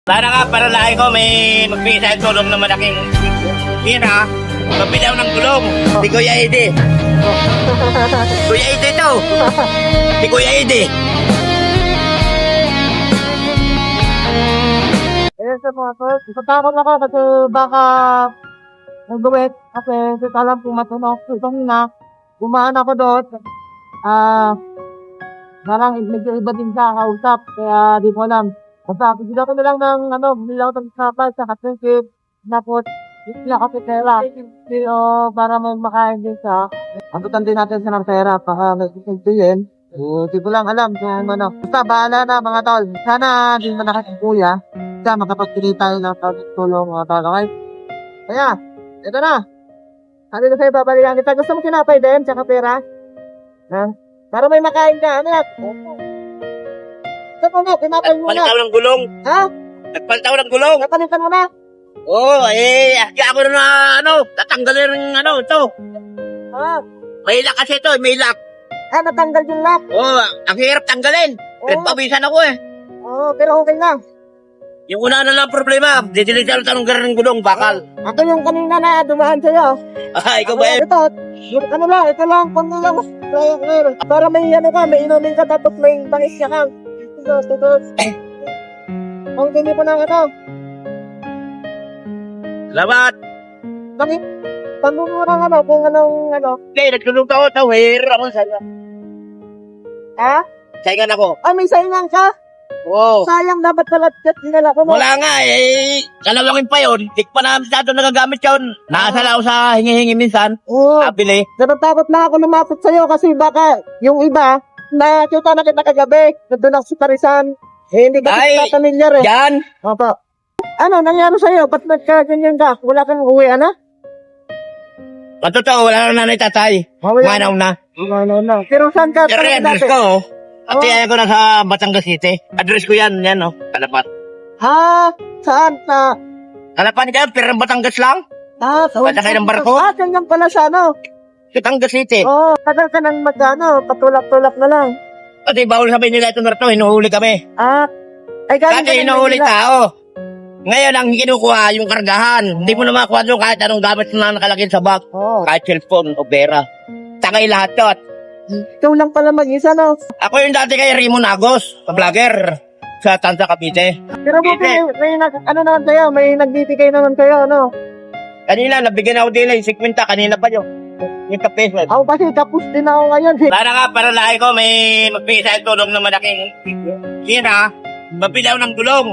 Sana nga, para lahi ko may magbigay sa'yo tulong na malaking pira. Mabilaw ng gulong. Si Kuya Ede. Kuya Ede to. Si Kuya Ede. Sa mga sir, natatakot ako kasi baka nag-duwet kasi hindi ko alam kung matunog. Itong na, gumaan ako doon. Parang medyo iba din sa kausap, kaya di ko alam. Basta, bigyan ko na lang ng bilang ng kapal sa katingkip. Tapos, bigyan ako pera. Pero, para may makain din sa abutan din natin sa ng pera, baka may kukuntiyin. Di ko lang alam kung ano. Basta, bahala na mga tol. Sana, di mo nakakikuya. Basta, makapagpili tayo ng tulong mga tol, okay? Kaya, ito na. Sabi ko sa'yo, babalikan kita. Gusto mo kinapay din, tsaka pera? Ha? Para may makain ka, ano yan? Ito na, kinapay mo na. Nagpalitaw ng gulong. Ha? Nagpalitaw ng gulong. Napalitan mo na? Oo, kaya ako na tatanggalin ng ito. Ha? May lock kasi ito, may lock. Natanggal yung lock. Oo, ang hirap tanggalin. Nagpabisan ako Pero okay na. Yung una na lang problema, didilitan ng ng gulong, bakal. Ako yung kanina na dumaan sa'yo. Ikaw ba yun? Ito lang, pang lang. Para may may inumin ka, tapos may bangis ka kang. Ito. Ang dumi ko na ito. Salamat. Bakit? Pangmumurang kung anong. Hindi, nagtulong ako ito. Hirap ako sa'yo. Ha? Saingan ako. May saingan ka? Oo. Sayang, dapat pala chat dinala ko mo. Wala nga kalawangin pa yun. Di pa namin masyado nagagamit yun. Nakasala ako sa hingi-hingi minsan. Oo. Kabili. Natatakot na ako lumapit sa'yo kasi baka yung iba, nakita na kita kagabi, nandun ako sa Parisan. Hindi kasi kita pamilyar eh. Yan. Opo. Ano, nangyari sa'yo? Ba't nagkaganyan ka? Wala kang uwi, ano? Matotoo, wala na nanay tatay. Manaw na. Ano. Pero saan ka? Pero yung address ko, at ko na sa Batangas City. Address ko yan, Kalapan. Ha? Saan? Kalapan ka, pero Batangas lang. Sa Pasakay ng barko? ganyan pala sa ano? Sa Batangas City. Tagal ka nang patulak-tulak na lang. Kasi bawal sabihin nila ito na ito, hinuhuli kami. Ay galing Dati hinuhuli tao. Ngayon ang kinukuha yung kargahan. Hindi mo na makuha doon kahit anong gamit na nakalagay sa bag. Kahit cellphone o pera. Tangay lahat yun. Ikaw lang pala mag-isa, no? Ako yung dati kay Rimo Nagos, vlogger sa Tansa Cavite. Pero may naman kayo, may nagbibigay naman kayo, no? Kanina, nabigyan ako din yung 50, kanina pa yun. Yung kape. Ako kasi kapus din ako ngayon. Sana nga, para lahi ko, may magbigay sa'yo tulong na malaking pira. Mabilaw ng gulong.